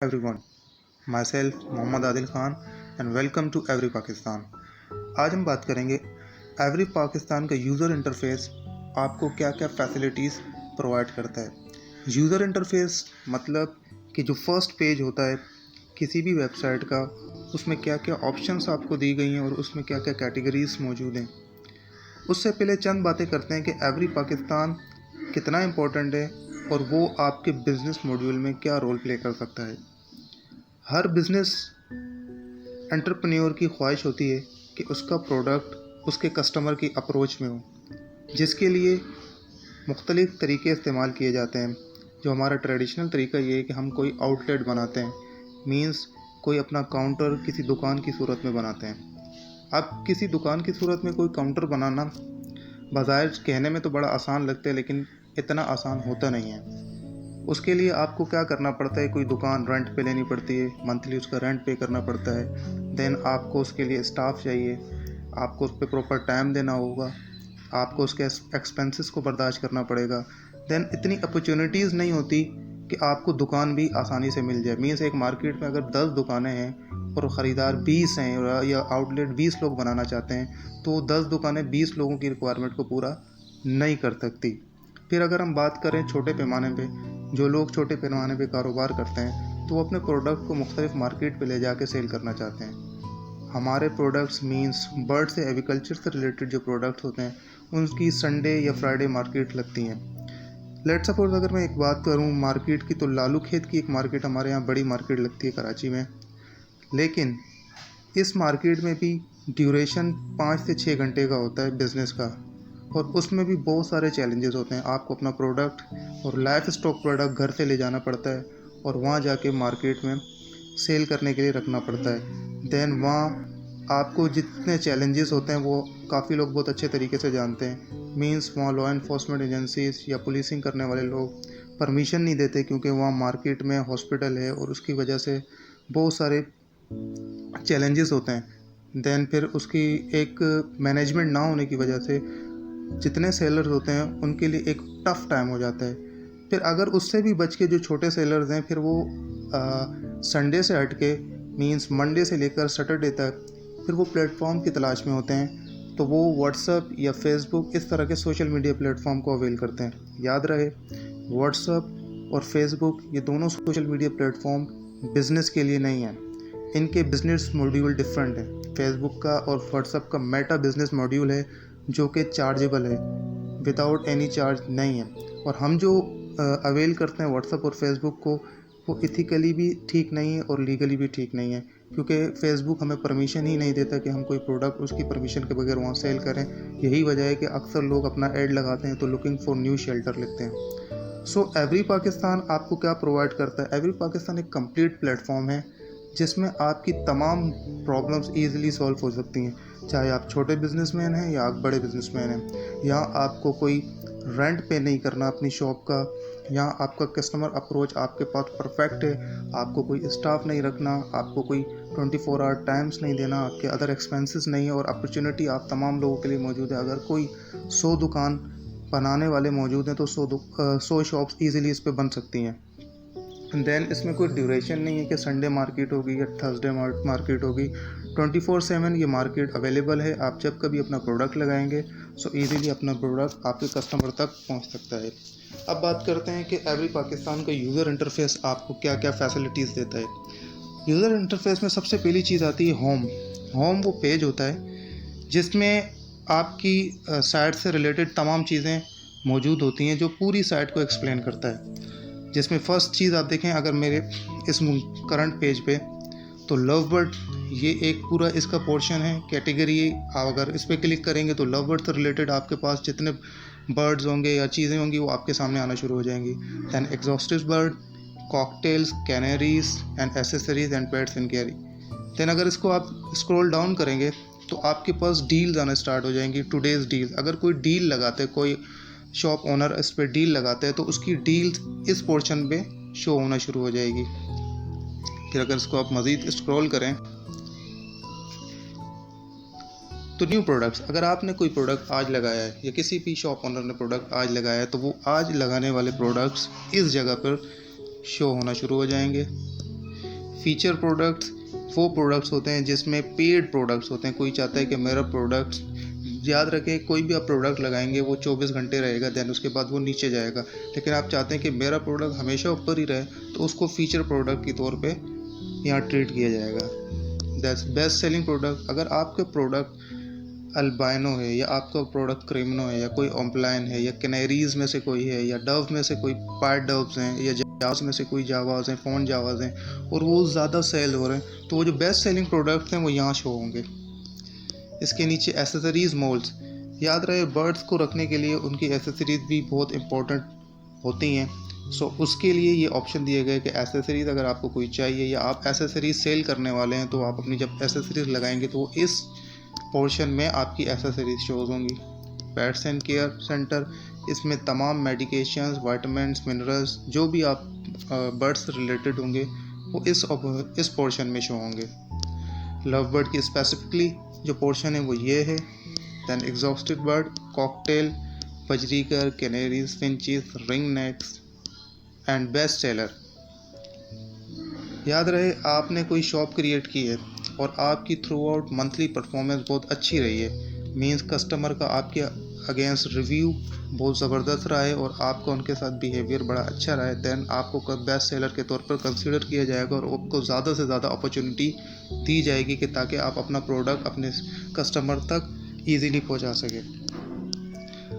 everyone, myself Mohammad Adil Khan and welcome to every Pakistan. आज हम बात करेंगे एवरी पाकिस्तान का यूज़र इंटरफेस आपको क्या क्या फैसिलिटीज़ प्रोवाइड करता है। यूज़र इंटरफेस मतलब कि जो फर्स्ट पेज होता है किसी भी वेबसाइट का, उसमें क्या क्या ऑप्शंस आपको दी गई हैं और उसमें क्या क्या कैटेगरीज मौजूद हैं। उससे पहले चंद बातें करते हैं कि एवरी पाकिस्तान कितना इम्पोर्टेंट है और वो आपके बिज़नेस मॉड्यूल में क्या रोल प्ले कर सकता है। हर बिज़नेस एंटरप्रेन्योर की ख्वाहिश होती है कि उसका प्रोडक्ट उसके कस्टमर की अप्रोच में हो, जिसके लिए मुख्तलिफ़ तरीके इस्तेमाल किए जाते हैं। जो हमारा ट्रेडिशनल तरीका ये है कि हम कोई आउटलेट बनाते हैं, मींस कोई अपना काउंटर किसी दुकान की सूरत में बनाते हैं। अब किसी दुकान की सूरत में कोई काउंटर बनाना बज़ाहिर कहने में तो बड़ा आसान लगता है, लेकिन इतना आसान होता नहीं है। उसके लिए आपको क्या करना पड़ता है, कोई दुकान रेंट पे लेनी पड़ती है, मंथली उसका रेंट पे करना पड़ता है। देन आपको उसके लिए स्टाफ चाहिए, आपको उस पर प्रॉपर टाइम देना होगा, आपको उसके एक्सपेंसेस को बर्दाश्त करना पड़ेगा। देन इतनी अपॉर्चुनिटीज़ नहीं होती कि आपको दुकान भी आसानी से मिल जाए। मीन्स एक मार्केट में अगर 10 दुकानें हैं और ख़रीदार 20 हैं या आउटलेट 20 लोग बनाना चाहते हैं, तो 10 दुकानें 20 लोगों की रिक्वायरमेंट को पूरा नहीं कर सकती। फिर अगर हम बात करें छोटे पैमाने पे, जो लोग छोटे पैमाने पे कारोबार करते हैं तो वो अपने प्रोडक्ट को मुख्तलिफ मार्केट पे ले जाके सेल करना चाहते हैं। हमारे प्रोडक्ट्स मींस बर्ड से एग्रीकल्चर से रिलेटेड जो प्रोडक्ट्स होते हैं उनकी संडे या फ्राइडे मार्केट लगती हैं। लेट सपोज अगर मैं एक बात करूं मार्केट की, तो लालू खेत की एक मार्केट हमारे यहाँ बड़ी मार्केट लगती है कराची में। लेकिन इस मार्केट में भी ड्यूरेशन 5 से 6 घंटे का होता है बिज़नेस का, और उसमें भी बहुत सारे चैलेंजेस होते हैं। आपको अपना प्रोडक्ट और लाइफ स्टॉक प्रोडक्ट घर से ले जाना पड़ता है और वहाँ जाके मार्केट में सेल करने के लिए रखना पड़ता है। देन वहाँ आपको जितने चैलेंजेस होते हैं वो काफ़ी लोग बहुत अच्छे तरीके से जानते हैं। मींस वहाँ लॉ इन्फोर्समेंट एजेंसीज या पुलिसिंग करने वाले लोग परमिशन नहीं देते, क्योंकि वहाँ मार्केट में हॉस्पिटल है और उसकी वजह से बहुत सारे चैलेंजेस होते हैं। देन फिर उसकी एक मैनेजमेंट ना होने की वजह से जितने सेलर्स होते हैं उनके लिए एक टफ़ टाइम हो जाता है। फिर अगर उससे भी बच के जो छोटे सेलर्स हैं, फिर वो संडे से हट के मींस मंडे से लेकर सैटरडे तक फिर वो प्लेटफॉर्म की तलाश में होते हैं, तो वो व्हाट्सअप या फेसबुक इस तरह के सोशल मीडिया प्लेटफॉर्म को अवेल करते हैं। याद रहे, व्हाट्सअप और फेसबुक ये दोनों सोशल मीडिया प्लेटफॉर्म बिज़नेस के लिए नहीं हैं। इनके बिज़नेस मॉड्यूल डिफरेंट है। फेसबुक का और व्हाट्सअप का मेटा बिज़नेस मॉड्यूल है जो कि चार्जेबल है, विदाउट एनी चार्ज नहीं है। और हम जो अवेल करते हैं व्हाट्सअप और फेसबुक को, वो इथिकली भी ठीक नहीं है और लीगली भी ठीक नहीं है, क्योंकि फेसबुक हमें परमिशन ही नहीं देता कि हम कोई प्रोडक्ट उसकी परमिशन के बगैर वहाँ सेल करें। यही वजह है कि अक्सर लोग अपना ऐड लगाते हैं तो लुकिंग फॉर न्यू शेल्टर लिखते हैं। सो एवरी पाकिस्तान आपको क्या प्रोवाइड करता है? एवरी पाकिस्तान एक कंप्लीट प्लेटफॉर्म है जिसमें आपकी तमाम प्रॉब्लम्स ईज़िली सॉल्व हो सकती हैं, चाहे आप छोटे बिजनेसमैन हैं या आप बड़े बिजनेसमैन हैं। यहाँ आपको कोई रेंट पे नहीं करना अपनी शॉप का, यहाँ आपका कस्टमर अप्रोच आपके पास परफेक्ट है, आपको कोई स्टाफ नहीं रखना, आपको कोई 24 आवर टाइम्स नहीं देना, आपके अदर एक्सपेंसेस नहीं है, और अपॉर्चुनिटी आप तमाम लोगों के लिए मौजूद है। अगर कोई 100 दुकान बनाने वाले मौजूद हैं तो 100 शॉप्स ईज़िली इस पर बन सकती हैं। देन इसमें कोई ड्यूरेशन नहीं है कि संडे मार्केट होगी या थर्सडे मार्केट होगी। 24/7 ये मार्केट अवेलेबल है। आप जब कभी अपना प्रोडक्ट लगाएंगे सो इजीली अपना प्रोडक्ट आपके कस्टमर तक पहुंच सकता है। अब बात करते हैं कि एवरी पाकिस्तान का यूज़र इंटरफेस आपको क्या क्या फैसिलिटीज़ देता है। यूज़र इंटरफेस में सबसे पहली चीज़ आती है होम। होम वो पेज होता है जिसमें आपकी साइट से रिलेटेड तमाम चीज़ें मौजूद होती हैं, जो पूरी साइट को एक्सप्लेन करता है। जिसमें फ़र्स्ट चीज़ आप देखें अगर मेरे इस करंट पेज पे, तो लव बर्ड ये एक पूरा इसका पोर्शन है, कैटेगरी। आप अगर इस पर क्लिक करेंगे तो लव बर्ड से रिलेटेड आपके पास जितने बर्ड्स होंगे या चीज़ें होंगी वो आपके सामने आना शुरू हो जाएंगी। Then exhaustive bird, cocktails, canaries and accessories and pets in carry. Then अगर इसको आप स्क्रॉल डाउन करेंगे तो आपके पास डील्स आना स्टार्ट हो जाएंगी, टुडेज़ डील्स। अगर कोई डील लगाते हैं, कोई शॉप ओनर इस पर डील लगाते हैं, तो उसकी डील इस पोर्शन पे शो होना शुरू हो जाएगी। फिर अगर इसको आप मज़ीद स्क्रॉल करें तो न्यू प्रोडक्ट्स, अगर आपने कोई प्रोडक्ट आज लगाया है या किसी भी शॉप ओनर ने प्रोडक्ट आज लगाया है, तो वो आज लगाने वाले प्रोडक्ट्स इस जगह पर शो होना शुरू हो जाएंगे। फीचर प्रोडक्ट्स वो प्रोडक्ट्स होते हैं जिसमें पेड प्रोडक्ट्स होते हैं। कोई चाहता है कि मेरा प्रोडक्ट्स, याद रखें कोई भी आप प्रोडक्ट लगाएंगे वो 24 घंटे रहेगा, देन उसके बाद वो नीचे जाएगा। लेकिन आप चाहते हैं कि मेरा प्रोडक्ट हमेशा ऊपर ही रहे, तो उसको फीचर प्रोडक्ट के तौर पे यहाँ ट्रीट किया जाएगा। That's best selling product. अगर आपके प्रोडक्ट अल्बाइनो है, या आपका प्रोडक्ट क्रिमिनो है, या कोई ऑम्प्लाइन है, या कैनरीज में से कोई है, या डव में से कोई पार्ट डव्स हैं, या जावास में से कोई जावास हैं, फ़ोन जावास हैं, और वो ज़्यादा सेल हो रहे हैं, तो वो जो बेस्ट सेलिंग प्रोडक्ट्स हैं वो यहाँ शो होंगे। इसके नीचे एसेसरीज़ मोल्ड्स। याद रहे बर्ड्स को रखने के लिए उनकी एसेसरीज़ भी बहुत इंपॉर्टेंट होती हैं। सो उसके लिए ये ऑप्शन दिए गए कि एसेसरीज़ अगर आपको कोई चाहिए, या आप एसेसरीज़ सेल करने वाले हैं, तो आप अपनी जब एसेसरीज़ लगाएंगे तो इस पोर्शन में आपकी एसेसरीज शोज होंगी। पेट्स एंड केयर सेंटर, इसमें तमाम मेडिकेशंस, वाइटामिन्स, मिनरल्स जो भी आप बर्ड्स से रिलेटेड होंगे वो इस पोर्शन में शो होंगे। लव बर्ड की स्पेसिफिकली जो पोर्शन है वो ये है। Then exhausted bird, cockatiel, budgerigar, canaries, finches, ring necks and best seller. याद रहे आपने कोई शॉप क्रिएट की है और आपकी थ्रू आउट मंथली परफॉर्मेंस बहुत अच्छी रही है, मींस कस्टमर का आपके अगेंस्ट रिव्यू बहुत ज़बरदस्त रहा है और आपका उनके साथ बिहेवियर बड़ा अच्छा रहा है, दैन आपको बेस्ट सेलर के तौर पर कंसीडर किया जाएगा और आपको ज़्यादा से ज़्यादा अपॉर्चुनिटी दी जाएगी कि ताकि आप अपना प्रोडक्ट अपने कस्टमर तक ईजीली पहुँचा सकें।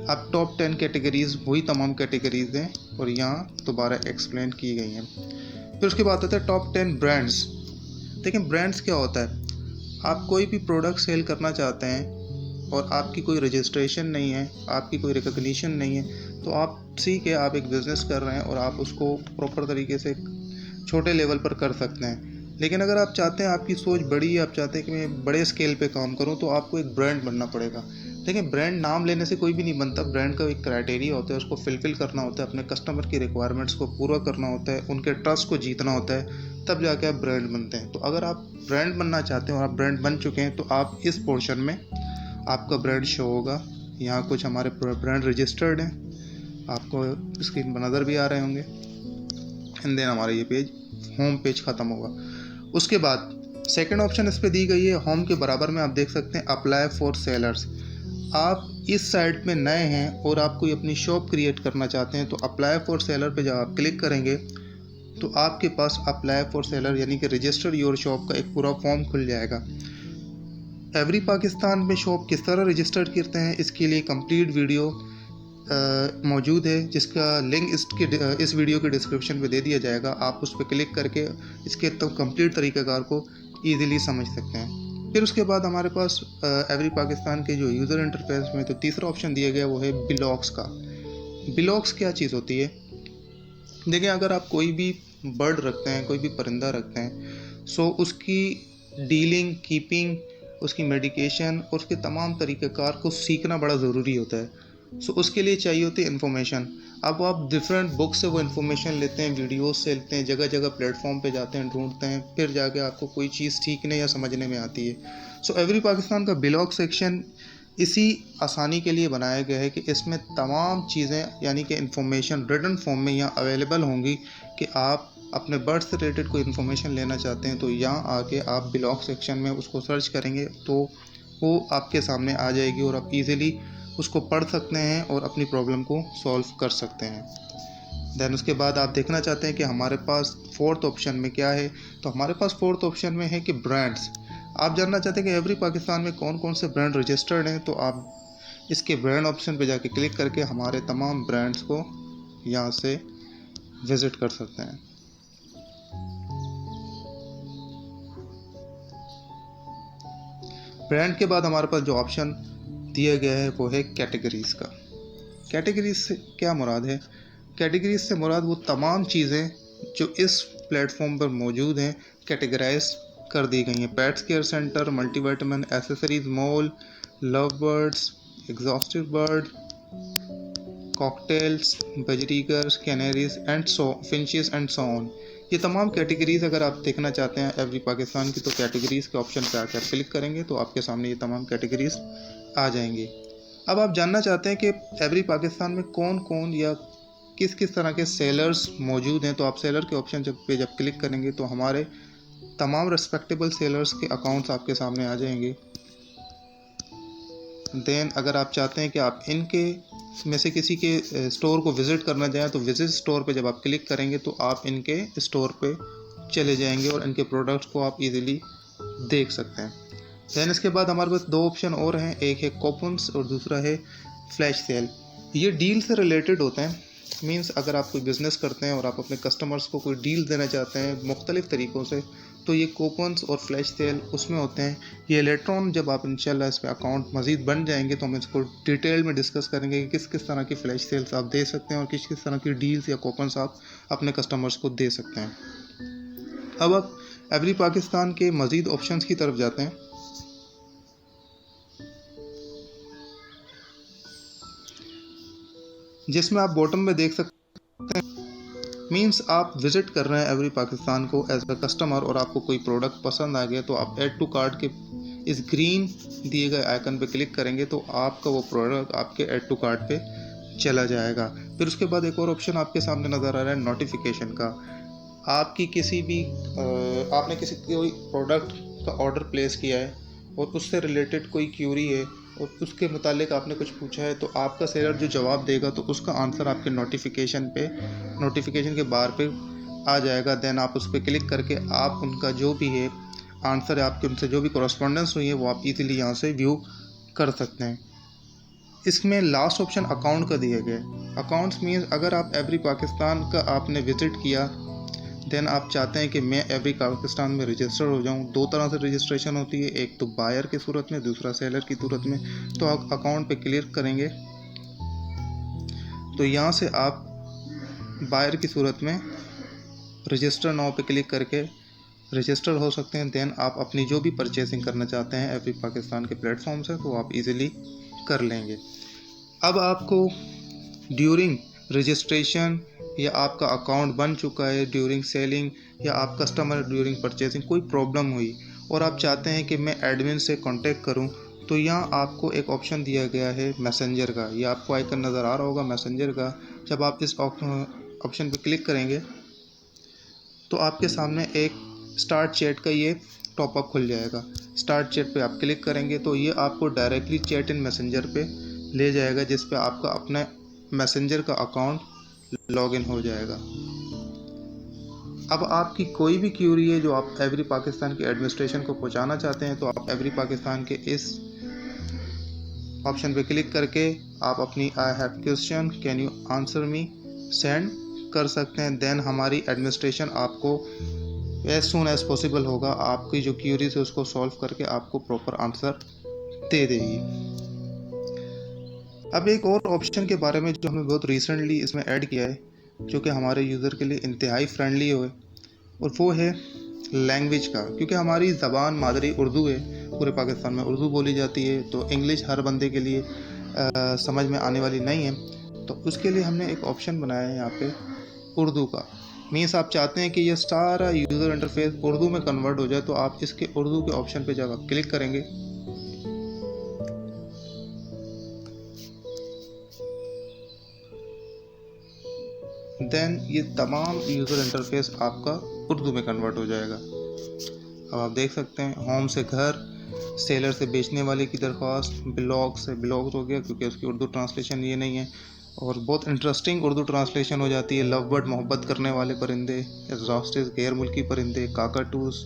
अब टॉप 10 कैटेगरीज़ वही तमाम कैटेगरीज़ हैं और यहाँ दोबारा एक्सप्लेन की गई हैं। फिर उसके बाद आता है टॉप 10 ब्रांड्स। देखिए ब्रांड्स क्या होता है, आप कोई भी प्रोडक्ट सेल करना चाहते हैं और आपकी कोई रजिस्ट्रेशन नहीं है, आपकी कोई रिकग्निशन नहीं है, तो आप सीख के आप एक बिज़नेस कर रहे हैं और आप उसको प्रॉपर तरीके से छोटे लेवल पर कर सकते हैं। लेकिन अगर आप चाहते हैं, आपकी सोच बड़ी है, आप चाहते हैं कि मैं बड़े स्केल पे काम करूं, तो आपको एक ब्रांड बनना पड़ेगा। देखिए ब्रांड नाम लेने से कोई भी नहीं बनता, ब्रांड का एक क्राइटेरिया होता है, उसको फिलफिल करना होता है, अपने कस्टमर की रिक्वायरमेंट्स को पूरा करना होता है, उनके ट्रस्ट को जीतना होता है, तब जाके आप ब्रांड बनते हैं। तो अगर आप ब्रांड बनना चाहते हैं और आप ब्रांड बन चुके हैं, तो आप इस पोर्शन में आपका ब्रांड शो होगा। यहाँ कुछ हमारे ब्रांड रजिस्टर्ड हैं, आपको स्क्रीन पर नज़र भी आ रहे होंगे। एंड देन हमारा ये पेज, होम पेज ख़त्म होगा। उसके बाद सेकंड ऑप्शन इस पर दी गई है, होम के बराबर में आप देख सकते हैं अप्लाई फॉर सेलर्स। आप इस साइट में नए हैं और आप कोई अपनी शॉप क्रिएट करना चाहते हैं, तो अप्लाई फॉर सेलर पे जब आप क्लिक करेंगे तो आपके पास अप्लाई फॉर सेलर यानी कि रजिस्टर योर शॉप का एक पूरा फॉर्म खुल जाएगा। एवरी पाकिस्तान में शॉप किस तरह रजिस्टर करते हैं, इसके लिए कंप्लीट वीडियो मौजूद है, जिसका लिंक इस वीडियो के डिस्क्रिप्शन पे दे दिया जाएगा। आप उस पर क्लिक करके इसके तो कंप्लीट तरीक़ाकार को ईज़िली समझ सकते हैं। फिर उसके बाद हमारे पास एवरी पाकिस्तान के जो यूज़र इंटरफेस में तो तीसरा ऑप्शन दिया गया वो है ब्लॉग्स का। ब्लॉग्स क्या चीज़ होती है, देखिए अगर आप कोई भी बर्ड रखते हैं, कोई भी परिंदा रखते हैं, सो उसकी डीलिंग, कीपिंग, उसकी मेडिकेशन और उसके तमाम तरीक़ाकार को सीखना बड़ा ज़रूरी होता है। सो उसके लिए चाहिए होती है इन्फॉर्मेशन। अब आप डिफरेंट बुक से वो इन्फॉर्मेशन लेते हैं, वीडियोस से लेते हैं, जगह जगह प्लेटफॉर्म पे जाते हैं, ढूंढते हैं, फिर जाके आपको कोई चीज़ सीखने या समझने में आती है। सो एवरी पाकिस्तान का ब्लॉग सेक्शन इसी आसानी के लिए बनाया गया है कि इसमें तमाम चीज़ें यानी कि इन्फॉर्मेशन रिटन फॉर्म में यहाँ अवेलेबल होंगी कि आप अपने बर्ड से रिलेटेड कोई इन्फॉर्मेशन लेना चाहते हैं तो यहाँ आके आप ब्लॉग सेक्शन में उसको सर्च करेंगे तो वो आपके सामने आ जाएगी और आप इजीली उसको पढ़ सकते हैं और अपनी प्रॉब्लम को सॉल्व कर सकते हैं। देन उसके बाद आप देखना चाहते हैं कि हमारे पास फोर्थ ऑप्शन में क्या है, तो हमारे पास फोर्थ ऑप्शन में है कि ब्रांड्स। आप जानना चाहते हैं कि एवरी पाकिस्तान में कौन कौन से ब्रांड रजिस्टर्ड हैं, तो आप इसके ब्रांड ऑप्शन पे जाके क्लिक करके हमारे तमाम ब्रांड्स को यहाँ से विज़िट कर सकते हैं। ब्रांड के बाद हमारे पास जो ऑप्शन दिया गया है वो है कैटेगरीज़ का। कैटेगरीज से क्या मुराद है, कैटेगरीज से मुराद वो तमाम चीज़ें जो इस प्लेटफॉर्म पर मौजूद हैं कैटेगराइज कर दी गई हैं। Pets care centre, multivitamin, accessories mall, love birds, exhaustive bird, cockatiels, budgerigars, canaries and finches and so on. ये तमाम कैटेगरीज़ अगर आप देखना चाहते हैं एवरी पाकिस्तान की, तो कैटेगरीज़ के ऑप्शन पर आकर क्लिक करेंगे तो आपके सामने ये तमाम कैटेगरीज़ आ जाएंगी। अब आप जानना चाहते हैं कि एवरी पाकिस्तान में कौन कौन या किस किस तरह के सेलर्स मौजूद हैं, तो आप सेलर के ऑप्शन जब क्लिक करेंगे तो हमारे तमाम रिस्पेक्टेबल सेलर्स के अकाउंट्स आपके सामने आ जाएंगे। देन अगर आप चाहते हैं कि आप इनके में से किसी के स्टोर को विज़िट करना चाहें तो विज़िट स्टोर पे जब आप क्लिक करेंगे तो आप इनके स्टोर पे चले जाएंगे और इनके प्रोडक्ट्स को आप इजीली देख सकते हैं। दैन इसके बाद हमारे पास दो ऑप्शन और हैं, एक है कूपन्स और दूसरा है फ्लैश सेल। ये डील से रिलेटेड होते हैं। मींस अगर आप कोई बिज़नेस करते हैं और आप अपने कस्टमर्स को कोई डील देना चाहते हैं मुख्तलिफ़ तरीक़ों से, तो ये कूपन्स और फ्लैश सेल उसमें होते हैं। ये लेटर ऑन जब आप इंशाल्लाह इस पर अकाउंट मज़ीद बन जाएंगे तो हम इसको डिटेल में डिस्कस करेंगे कि किस किस तरह की फ्लैश सेल्स आप दे सकते हैं और किस किस तरह की डील्स या कूपन्स आप अपने कस्टमर्स को दे सकते हैं। अब आप एवरी पाकिस्तान के मज़ीद ऑप्शंस की तरफ जाते हैं। जिसमें आप बॉटम में देख सकते हैं, मींस आप विज़िट कर रहे हैं एवरी पाकिस्तान को एज अ कस्टमर और आपको कोई प्रोडक्ट पसंद आ गया तो आप ऐड टू कार्ट के इस ग्रीन दिए गए आइकन पे क्लिक करेंगे तो आपका वो प्रोडक्ट आपके ऐड टू कार्ट पे चला जाएगा। फिर उसके बाद एक और ऑप्शन आपके सामने नज़र आ रहा है नोटिफिकेशन का। आपकी किसी भी आपने किसी कोई प्रोडक्ट का ऑर्डर प्लेस किया है और उससे रिलेटेड कोई क्यूरी है और उसके मुतालिक आपने कुछ पूछा है, तो आपका सेलर जो जवाब देगा तो उसका आंसर आपके नोटिफिकेशन के बार पे आ जाएगा। देन आप उस पर क्लिक करके आप उनका जो भी है आंसर है, आपके उनसे जो भी कॉरेस्पॉन्डेंस हुई है वो आप इजीली यहाँ से व्यू कर सकते हैं। इसमें लास्ट ऑप्शन अकाउंट का दिया गया है। अकाउंट्स मीन्स अगर आप एवरी पाकिस्तान का आपने विज़िट किया, देन आप चाहते हैं कि मैं एवरी पाकिस्तान में रजिस्टर हो जाऊं। दो तरह से रजिस्ट्रेशन होती है, एक तो बायर की सूरत में, दूसरा सेलर की सूरत में। तो आप अकाउंट पे क्लिक करेंगे तो यहाँ से आप बायर की सूरत में रजिस्टर नाउ पे क्लिक करके रजिस्टर हो सकते हैं। देन आप अपनी जो भी परचेसिंग करना चाहते हैं एवरी पाकिस्तान के प्लेटफॉर्म से तो आप इजीली कर लेंगे। अब आपको ड्यूरिंग रजिस्ट्रेशन या आपका अकाउंट बन चुका है ड्यूरिंग सेलिंग या आप कस्टमर ड्यूरिंग परचेसिंग कोई प्रॉब्लम हुई और आप चाहते हैं कि मैं एडमिन से कांटेक्ट करूं, तो यहाँ आपको एक ऑप्शन दिया गया है मैसेंजर का। ये आपको आइकन नज़र आ रहा होगा मैसेंजर का। जब आप इस ऑप्शन पर क्लिक करेंगे तो आपके सामने एक स्टार्ट चैट का ये टॉपअप खुल जाएगा। स्टार्ट चैट पे आप क्लिक करेंगे तो ये आपको डायरेक्टली चैट इन मैसेंजर पे ले जाएगा, जिस पे आपका अपना मैसेंजर का अकाउंट लॉगिन हो जाएगा। अब आपकी कोई भी क्यूरी है जो आप एवरी पाकिस्तान के एडमिनिस्ट्रेशन को पहुंचाना चाहते हैं तो आप एवरी पाकिस्तान के इस ऑप्शन पे क्लिक करके आप अपनी I have question can you answer me send कर सकते हैं। देन हमारी एडमिनिस्ट्रेशन आपको एज सून एज पॉसिबल होगा आपकी जो क्यूरीज है उसको सॉल्व करके आपको प्रॉपर आंसर दे देगी। अब एक और ऑप्शन के बारे में जो हमने बहुत रिसेंटली इसमें ऐड किया है जो कि हमारे यूज़र के लिए इंतहाई फ्रेंडली हो, और वो है लैंग्वेज का। क्योंकि हमारी ज़बान मादरी उर्दू है, पूरे पाकिस्तान में उर्दू बोली जाती है, तो इंग्लिश हर बंदे के लिए समझ में आने वाली नहीं है। तो उसके लिए हमने एक ऑप्शन बनाया है यहाँ पे उर्दू का। मीन्स आप चाहते हैं कि ये सारा यूज़र इंटरफेस उर्दू में कन्वर्ट हो जाए तो आप इसके उर्दू के ऑप्शन पे जब आप क्लिक करेंगे देन ये तमाम यूज़र इंटरफेस आपका उर्दू में कन्वर्ट हो जाएगा। अब आप देख सकते हैं होम से घर, सेलर से बेचने वाले की दरख्वास्त, ब्लॉग से ब्लॉग हो गया क्योंकि उसकी उर्दू ट्रांसलेशन ये नहीं है, और बहुत इंटरेस्टिंग उर्दू ट्रांसलेशन हो जाती है। लव बर्ड मोहब्बत करने वाले परिंदे, एग्जॉस्टिस गैर मुल्की परिंदे, काकाटूस,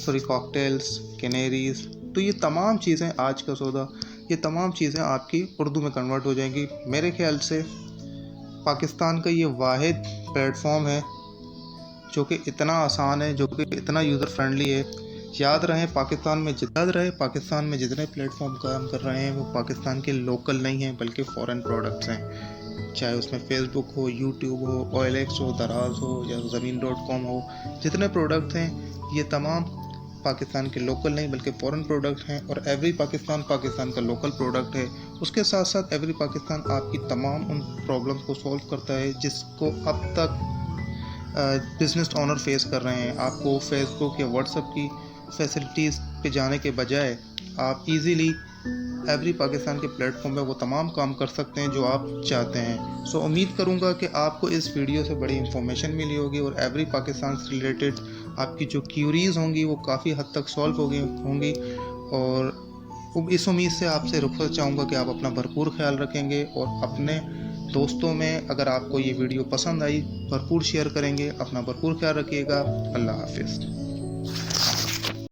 कॉकटेल्स, कैनेरीज। तो ये तमाम चीज़ें आज का सौदा, ये तमाम चीज़ें आपकी उर्दू में कन्वर्ट हो जाएंगी। मेरे ख्याल से पाकिस्तान का ये वाहिद प्लेटफॉर्म है जो कि इतना आसान है, जो कि इतना यूज़र फ्रेंडली है। याद रहे पाकिस्तान में जितने प्लेटफॉर्म काम कर रहे हैं वो पाकिस्तान के लोकल नहीं हैं बल्कि फ़ॉरेन प्रोडक्ट्स हैं। चाहे उसमें फेसबुक हो, यूट्यूब हो, OLX हो, दराज हो या ज़मीन.com हो, जितने प्रोडक्ट हैं ये तमाम पाकिस्तान के लोकल नहीं बल्कि फ़ॉरेन प्रोडक्ट हैं। और एवरी पाकिस्तान का लोकल प्रोडक्ट है। उसके साथ साथ एवरी पाकिस्तान आपकी तमाम उन प्रॉब्लम्स को सॉल्व करता है जिसको अब तक बिज़नेस ओनर फेस कर रहे हैं। आपको फेसबुक या व्हाट्सएप की फैसिलिटीज़ पे जाने के बजाय आप इजीली एवरी पाकिस्तान के प्लेटफॉर्म पे वो तमाम काम कर सकते हैं जो आप चाहते हैं। सो उम्मीद करूंगा कि आपको इस वीडियो से बड़ी इंफॉर्मेशन मिली होगी और एवरी पाकिस्तान से रिलेटेड आपकी जो क्यूरीज़ होंगी वो काफ़ी हद तक सॉल्व होंगी। और इस उम्मीद से आपसे रुखसत चाहूँगा कि आप अपना भरपूर ख्याल रखेंगे और अपने दोस्तों में अगर आपको ये वीडियो पसंद आई भरपूर शेयर करेंगे। अपना भरपूर ख्याल रखिएगा। अल्लाह हाफिज़।